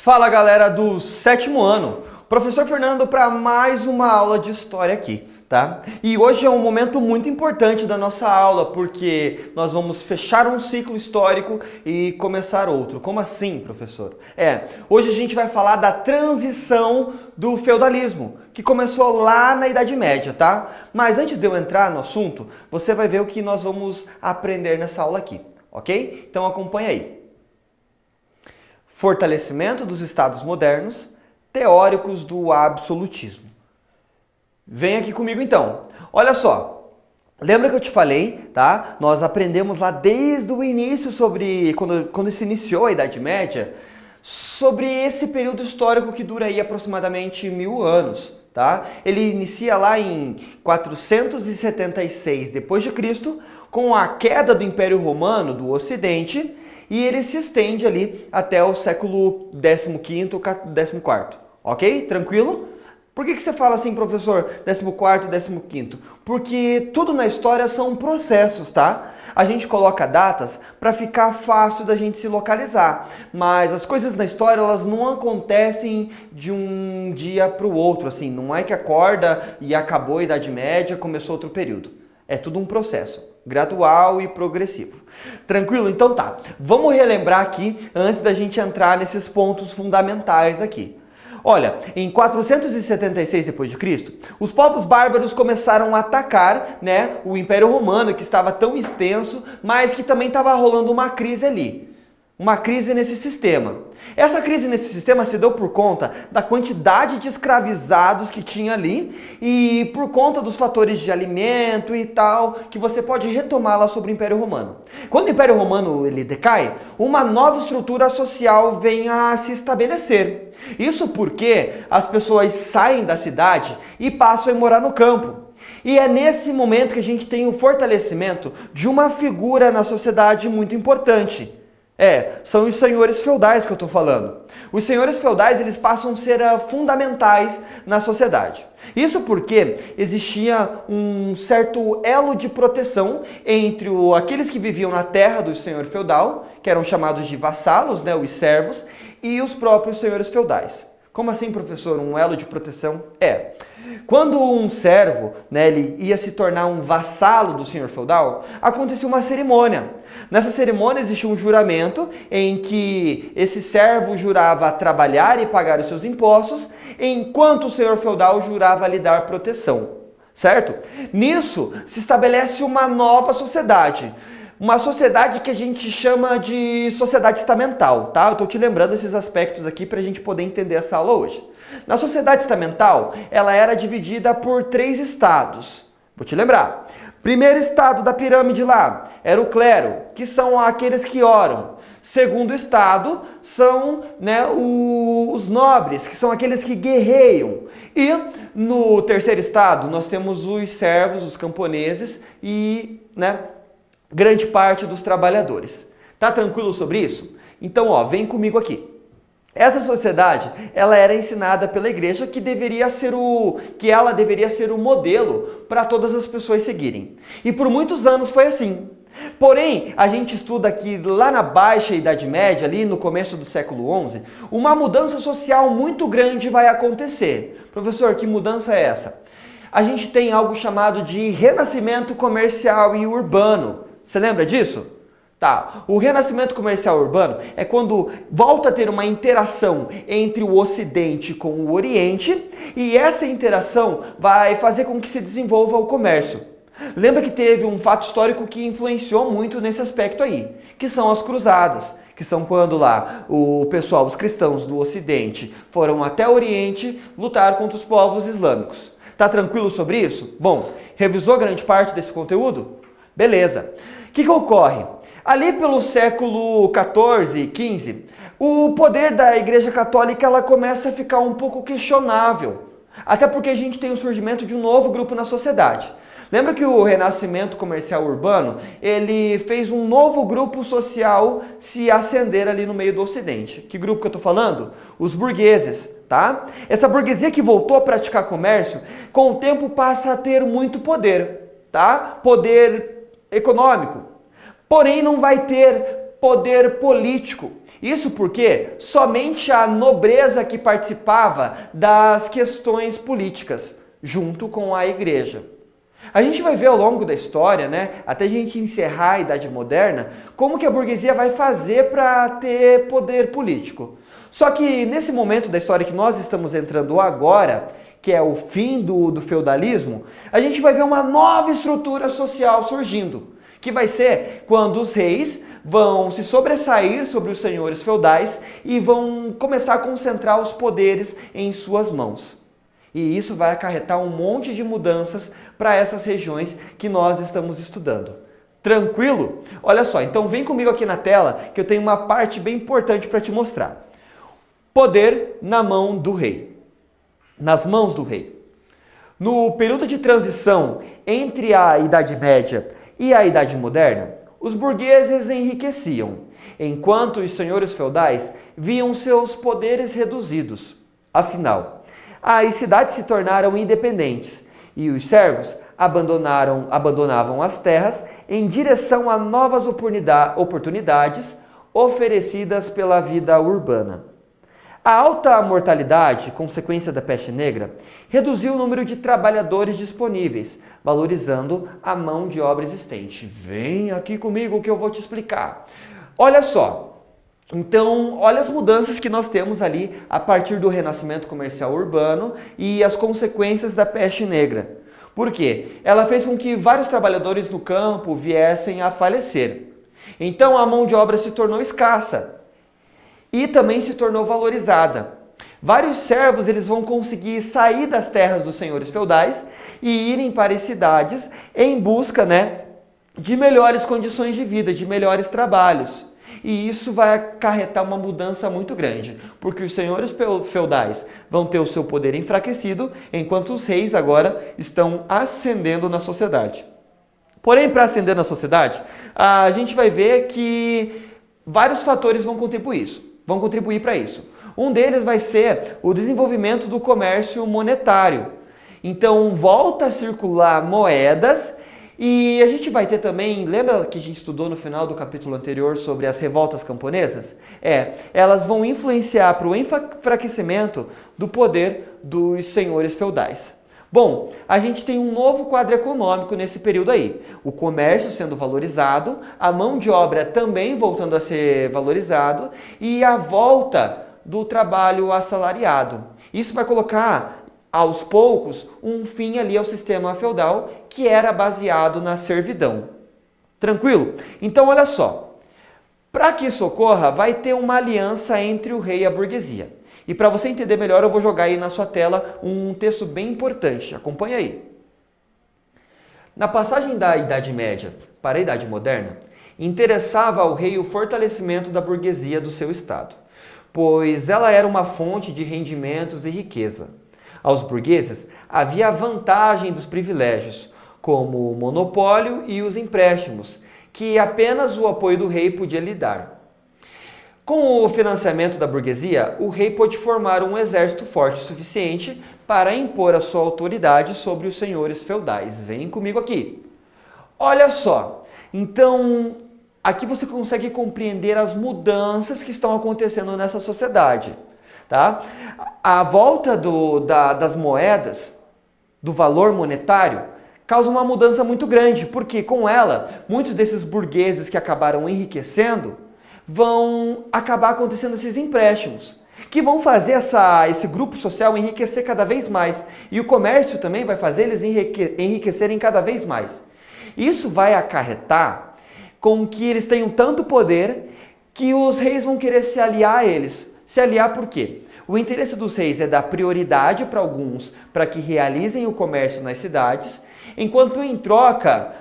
Fala galera do sétimo ano, professor Fernando para mais uma aula de história aqui, tá? E hoje é um momento muito importante da nossa aula porque nós vamos fechar um ciclo histórico e começar outro. Como assim, professor? Hoje a gente vai falar da transição do feudalismo, que começou lá na Idade Média, tá? Mas antes de eu entrar no assunto, você vai ver o que nós vamos aprender nessa aula aqui, ok? Então acompanha aí. Fortalecimento dos Estados modernos, teóricos do absolutismo. Vem aqui comigo então. Olha só, lembra que eu te falei, tá? Nós aprendemos lá desde o início sobre, quando se iniciou a Idade Média, sobre esse período histórico que dura aí aproximadamente 1000 anos, tá? Ele inicia lá em 476 d.C., com a queda do Império Romano do Ocidente, e ele se estende ali até o século XV, XIV, ok? Tranquilo? Por que você fala assim, professor, 14º e 15º? Porque tudo na história são processos, tá? A gente coloca datas para ficar fácil da gente se localizar, mas as coisas na história elas não acontecem de um dia para o outro, assim, não é que acorda e acabou a Idade Média, começou outro período. É tudo um processo, gradual e progressivo. Tranquilo? Então tá. Vamos relembrar aqui, antes da gente entrar nesses pontos fundamentais aqui. Olha, em 476 d.C., os povos bárbaros começaram a atacar, né, o Império Romano, que estava tão extenso, mas que também estava rolando uma crise ali. Uma crise nesse sistema. Essa crise nesse sistema se deu por conta da quantidade de escravizados que tinha ali e por conta dos fatores de alimento e tal, que você pode retomar lá sobre o Império Romano. Quando o Império Romano ele decai, uma nova estrutura social vem a se estabelecer. Isso porque as pessoas saem da cidade e passam a morar no campo. E é nesse momento que a gente tem o fortalecimento de uma figura na sociedade muito importante. São os senhores feudais que eu estou falando. Os senhores feudais eles passam a ser fundamentais na sociedade. Isso porque existia um certo elo de proteção entre aqueles que viviam na terra do senhor feudal, que eram chamados de vassalos, né, os servos, e os próprios senhores feudais. Como assim, professor? Um elo de proteção? Quando um servo, né, ele ia se tornar um vassalo do senhor feudal, acontecia uma cerimônia. Nessa cerimônia existia um juramento em que esse servo jurava trabalhar e pagar os seus impostos, enquanto o senhor feudal jurava lhe dar proteção, certo? Nisso se estabelece uma nova sociedade. Uma sociedade que a gente chama de sociedade estamental, tá? Eu estou te lembrando esses aspectos aqui para a gente poder entender essa aula hoje. Na sociedade estamental, ela era dividida por 3 estados. Vou te lembrar. Primeiro estado da pirâmide lá era o clero, que são aqueles que oram. Segundo estado são, né, os nobres, que são aqueles que guerreiam. E no terceiro estado nós temos os servos, os camponeses e, né, grande parte dos trabalhadores. Tá tranquilo sobre isso? Então, vem comigo aqui. Essa sociedade, ela era ensinada pela igreja que ela deveria ser o modelo para todas as pessoas seguirem. E por muitos anos foi assim. Porém, a gente estuda que lá na Baixa Idade Média, ali no começo do século XI, uma mudança social muito grande vai acontecer. Professor, que mudança é essa? A gente tem algo chamado de renascimento comercial e urbano. Você lembra disso? Tá. O renascimento comercial urbano é quando volta a ter uma interação entre o Ocidente com o Oriente e essa interação vai fazer com que se desenvolva o comércio. Lembra que teve um fato histórico que influenciou muito nesse aspecto aí, que são as cruzadas, que são quando lá os cristãos do Ocidente foram até o Oriente lutar contra os povos islâmicos. Tá tranquilo sobre isso? Bom, revisou grande parte desse conteúdo? Beleza. O que ocorre? Ali pelo século XIV e XV, o poder da Igreja Católica ela começa a ficar um pouco questionável. Até porque a gente tem o surgimento de um novo grupo na sociedade. Lembra que o renascimento comercial urbano, ele fez um novo grupo social se ascender ali no meio do Ocidente. Que grupo que eu estou falando? Os burgueses, tá? Essa burguesia que voltou a praticar comércio, com o tempo passa a ter muito poder, tá? Poder econômico. Porém, não vai ter poder político. Isso porque somente a nobreza que participava das questões políticas, junto com a igreja. A gente vai ver ao longo da história, né, até a gente encerrar a Idade Moderna, como que a burguesia vai fazer para ter poder político. Só que nesse momento da história que nós estamos entrando agora, que é o fim do feudalismo, a gente vai ver uma nova estrutura social surgindo, que vai ser quando os reis vão se sobressair sobre os senhores feudais e vão começar a concentrar os poderes em suas mãos. E isso vai acarretar um monte de mudanças para essas regiões que nós estamos estudando. Tranquilo? Olha só, então vem comigo aqui na tela que eu tenho uma parte bem importante para te mostrar. Poder na mão do rei. Nas mãos do rei. No período de transição entre a Idade Média e a Idade Moderna, os burgueses enriqueciam, enquanto os senhores feudais viam seus poderes reduzidos. Afinal, as cidades se tornaram independentes e os servos abandonavam as terras em direção a novas oportunidades oferecidas pela vida urbana. A alta mortalidade, consequência da peste negra, reduziu o número de trabalhadores disponíveis, valorizando a mão de obra existente. Vem aqui comigo que eu vou te explicar. Olha só. Então, olha as mudanças que nós temos ali a partir do renascimento comercial urbano e as consequências da peste negra. Por quê? Ela fez com que vários trabalhadores no campo viessem a falecer. Então, a mão de obra se tornou escassa e também se tornou valorizada. Vários servos eles vão conseguir sair das terras dos senhores feudais e irem para as cidades em busca, de melhores condições de vida, de melhores trabalhos. E isso vai acarretar uma mudança muito grande, porque os senhores feudais vão ter o seu poder enfraquecido, enquanto os reis agora estão ascendendo na sociedade. Porém, para ascender na sociedade, a gente vai ver que vários fatores vão contribuir para isso. Um deles vai ser o desenvolvimento do comércio monetário. Então, volta a circular moedas. E a gente vai ter também, lembra que a gente estudou no final do capítulo anterior sobre as revoltas camponesas? Elas vão influenciar para o enfraquecimento do poder dos senhores feudais. Bom, a gente tem um novo quadro econômico nesse período aí. O comércio sendo valorizado, a mão de obra também voltando a ser valorizado e a volta do trabalho assalariado. Isso vai colocar aos poucos, um fim ali ao sistema feudal que era baseado na servidão. Tranquilo? Então, olha só. Para que isso ocorra, vai ter uma aliança entre o rei e a burguesia. E para você entender melhor, eu vou jogar aí na sua tela um texto bem importante. Acompanha aí. Na passagem da Idade Média para a Idade Moderna, interessava ao rei o fortalecimento da burguesia do seu estado, pois ela era uma fonte de rendimentos e riqueza. Aos burgueses havia a vantagem dos privilégios, como o monopólio e os empréstimos, que apenas o apoio do rei podia lhe dar. Com o financiamento da burguesia, o rei pôde formar um exército forte o suficiente para impor a sua autoridade sobre os senhores feudais. Vem comigo aqui. Olha só, então aqui você consegue compreender as mudanças que estão acontecendo nessa sociedade. Tá? A volta das moedas, do valor monetário, causa uma mudança muito grande, porque com ela, muitos desses burgueses que acabaram enriquecendo, vão acabar acontecendo esses empréstimos, que vão fazer esse grupo social enriquecer cada vez mais. E o comércio também vai fazer eles enriquecerem cada vez mais. Isso vai acarretar com que eles tenham tanto poder que os reis vão querer se aliar a eles. Se aliar por quê? O interesse dos reis é dar prioridade para alguns para que realizem o comércio nas cidades, enquanto em troca,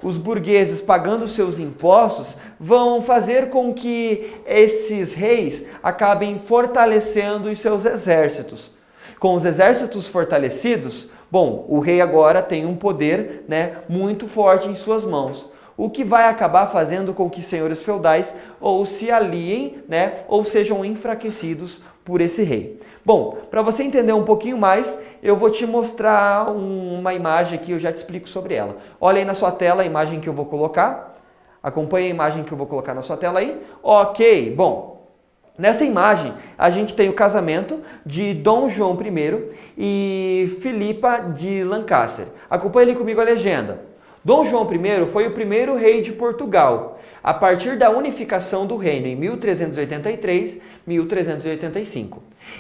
os burgueses pagando seus impostos vão fazer com que esses reis acabem fortalecendo os seus exércitos. Com os exércitos fortalecidos, bom, o rei agora tem um poder muito forte em suas mãos. O que vai acabar fazendo com que senhores feudais ou se aliem, ou sejam enfraquecidos por esse rei. Bom, para você entender um pouquinho mais, eu vou te mostrar uma imagem aqui, eu já te explico sobre ela. Olha aí na sua tela a imagem que eu vou colocar. Acompanhe a imagem que eu vou colocar na sua tela aí. Ok, bom. Nessa imagem, a gente tem o casamento de Dom João I e Filipa de Lancaster. Acompanhe ali comigo a legenda. Dom João I foi o primeiro rei de Portugal, a partir da unificação do reino em 1383-1385,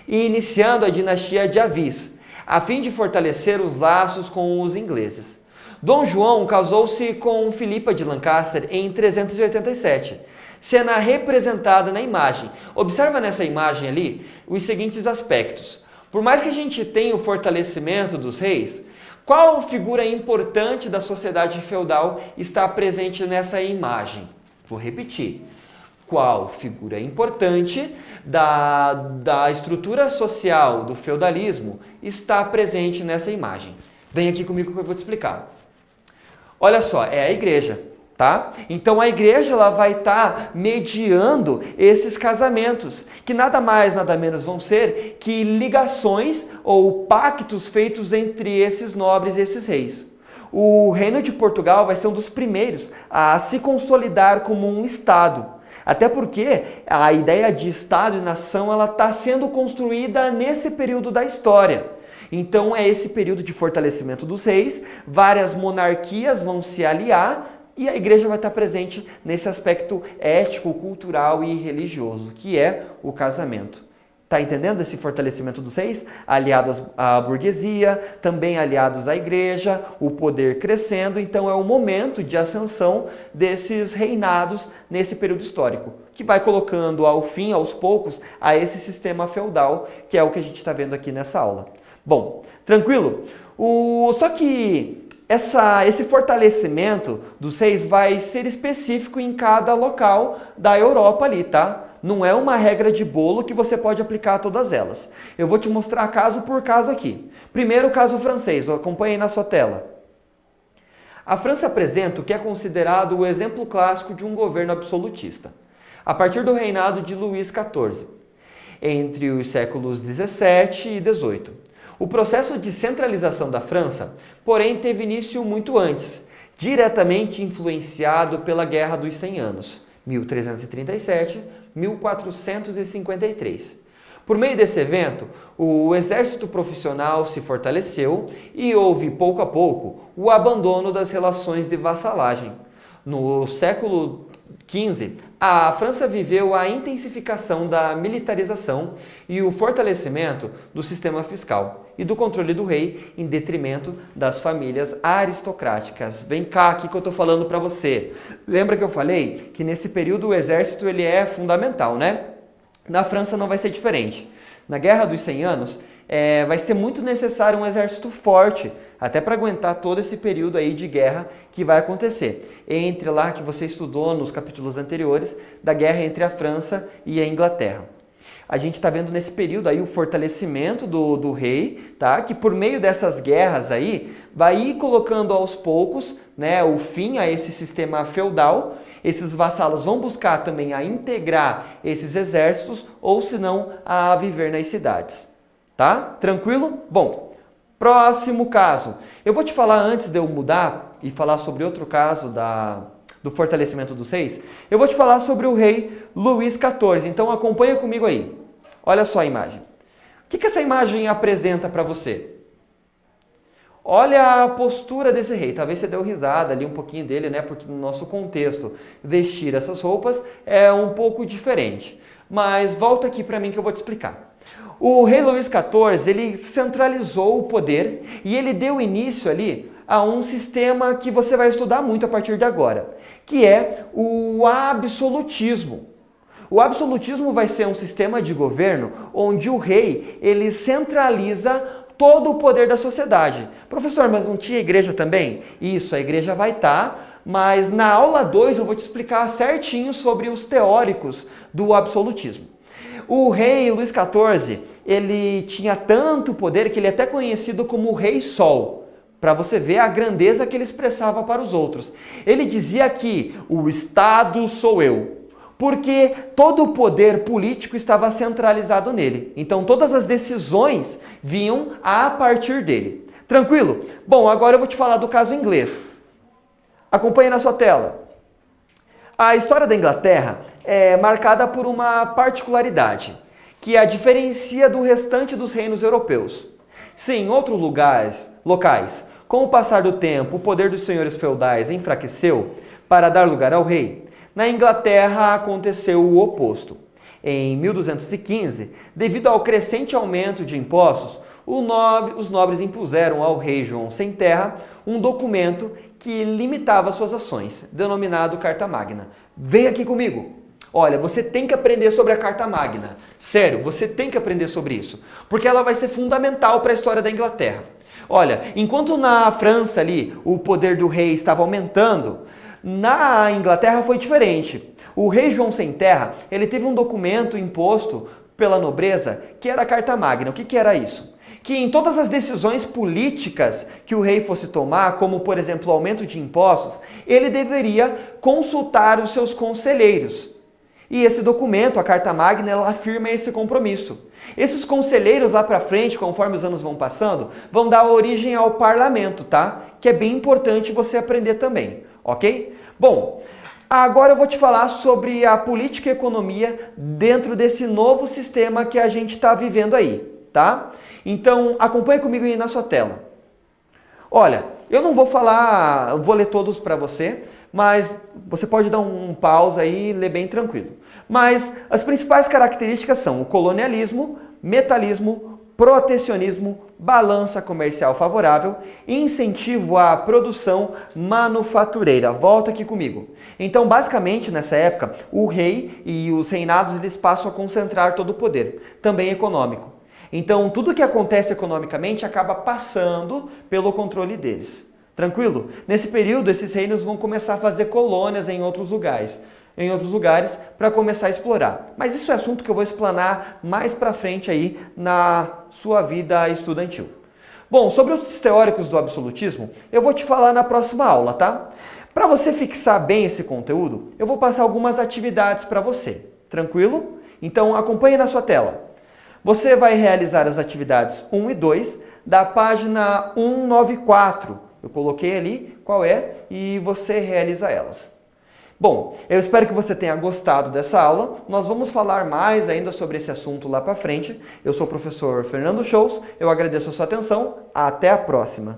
e iniciando a dinastia de Avis, a fim de fortalecer os laços com os ingleses. Dom João casou-se com Filipa de Lancaster em 387, cena representada na imagem. Observa nessa imagem ali os seguintes aspectos. Por mais que a gente tenha o fortalecimento dos reis, qual figura importante da sociedade feudal está presente nessa imagem? Vou repetir. Qual figura importante da estrutura social do feudalismo está presente nessa imagem? Vem aqui comigo que eu vou te explicar. Olha só, é a igreja, tá? Então a igreja ela vai estar mediando esses casamentos, que nada mais, nada menos vão ser que ligações ou pactos feitos entre esses nobres e esses reis. O Reino de Portugal vai ser um dos primeiros a se consolidar como um Estado. Até porque a ideia de Estado e nação ela está sendo construída nesse período da história. Então é esse período de fortalecimento dos reis, várias monarquias vão se aliar e a igreja vai estar presente nesse aspecto ético, cultural e religioso, que é o casamento. Está entendendo esse fortalecimento dos reis? Aliados à burguesia, também aliados à igreja, o poder crescendo. Então é o momento de ascensão desses reinados nesse período histórico, que vai colocando ao fim, aos poucos, a esse sistema feudal, que é o que a gente está vendo aqui nessa aula. Bom, tranquilo? Só que esse fortalecimento dos reis vai ser específico em cada local da Europa ali, tá? Não é uma regra de bolo que você pode aplicar a todas elas. Eu vou te mostrar caso por caso aqui. Primeiro, o caso francês. Acompanhe na sua tela. A França apresenta o que é considerado o exemplo clássico de um governo absolutista, a partir do reinado de Luís XIV, entre os séculos 17 e 18. O processo de centralização da França, porém, teve início muito antes, diretamente influenciado pela Guerra dos 100 Anos, 1337-1453. Por meio desse evento, o exército profissional se fortaleceu e houve, pouco a pouco, o abandono das relações de vassalagem. No século XV, a França viveu a intensificação da militarização e o fortalecimento do sistema fiscal e do controle do rei em detrimento das famílias aristocráticas. Vem cá aqui que eu estou falando para você. Lembra que eu falei que nesse período o exército ele é fundamental, né? Na França não vai ser diferente. Na Guerra dos 100 Anos, vai ser muito necessário um exército forte, até para aguentar todo esse período aí de guerra que vai acontecer. Entre lá que você estudou nos capítulos anteriores, da guerra entre a França e a Inglaterra. A gente está vendo nesse período aí o fortalecimento do rei, tá? Que por meio dessas guerras aí, vai ir colocando aos poucos, né, o fim a esse sistema feudal. Esses vassalos vão buscar também a integrar esses exércitos, ou se não, a viver nas cidades. Tá? Tranquilo? Bom, próximo caso. Eu vou te falar antes de eu mudar e falar sobre outro caso do fortalecimento dos reis. Eu vou te falar sobre o rei Luís XIV. Então acompanha comigo aí. Olha só a imagem. O que essa imagem apresenta para você? Olha a postura desse rei. Talvez você deu risada ali um pouquinho dele, né? Porque no nosso contexto, vestir essas roupas é um pouco diferente. Mas volta aqui para mim que eu vou te explicar. O rei Luís XIV, ele centralizou o poder e ele deu início ali a um sistema que você vai estudar muito a partir de agora, que é o absolutismo. O absolutismo vai ser um sistema de governo onde o rei, ele centraliza todo o poder da sociedade. Professor, mas não tinha igreja também? Isso, a igreja vai estar, mas na aula 2 eu vou te explicar certinho sobre os teóricos do absolutismo. O rei Luís XIV, ele tinha tanto poder que ele é até conhecido como o Rei Sol, para você ver a grandeza que ele expressava para os outros. Ele dizia que o Estado sou eu, porque todo o poder político estava centralizado nele. Então todas as decisões vinham a partir dele. Tranquilo? Bom, agora eu vou te falar do caso inglês. Acompanhe na sua tela. A história da Inglaterra é marcada por uma particularidade, que a diferencia do restante dos reinos europeus. Se em outros locais, com o passar do tempo, o poder dos senhores feudais enfraqueceu para dar lugar ao rei, na Inglaterra aconteceu o oposto. Em 1215, devido ao crescente aumento de impostos, os nobres impuseram ao rei João Sem Terra um documento que limitava suas ações, denominado Carta Magna. Vem aqui comigo! Olha, você tem que aprender sobre a Carta Magna. Sério, você tem que aprender sobre isso, porque ela vai ser fundamental para a história da Inglaterra. Olha, enquanto na França ali o poder do rei estava aumentando, na Inglaterra foi diferente. O rei João Sem Terra, ele teve um documento imposto pela nobreza que era a Carta Magna. O que era isso? Que em todas as decisões políticas que o rei fosse tomar, como por exemplo o aumento de impostos, ele deveria consultar os seus conselheiros. E esse documento, a Carta Magna, ela afirma esse compromisso. Esses conselheiros lá para frente, conforme os anos vão passando, vão dar origem ao parlamento, tá? Que é bem importante você aprender também, ok? Bom, agora eu vou te falar sobre a política e economia dentro desse novo sistema que a gente está vivendo aí, tá? Então, acompanhe comigo aí na sua tela. Olha, eu não vou falar, vou ler todos para você, mas você pode dar um pause aí e ler bem tranquilo. Mas as principais características são o colonialismo, metalismo, protecionismo, balança comercial favorável e incentivo à produção manufatureira. Volta aqui comigo. Então, basicamente, nessa época, o rei e os reinados eles passam a concentrar todo o poder, também econômico. Então, tudo que acontece economicamente acaba passando pelo controle deles. Tranquilo? Nesse período, esses reinos vão começar a fazer colônias em outros lugares para começar a explorar. Mas isso é assunto que eu vou explanar mais para frente aí na sua vida estudantil. Bom, sobre os teóricos do absolutismo, eu vou te falar na próxima aula, tá? Para você fixar bem esse conteúdo, eu vou passar algumas atividades para você. Tranquilo? Então, acompanhe na sua tela. Você vai realizar as atividades 1 e 2 da página 194. Eu coloquei ali qual é e você realiza elas. Bom, eu espero que você tenha gostado dessa aula. Nós vamos falar mais ainda sobre esse assunto lá para frente. Eu sou o professor Fernando Shows. Eu agradeço a sua atenção. Até a próxima.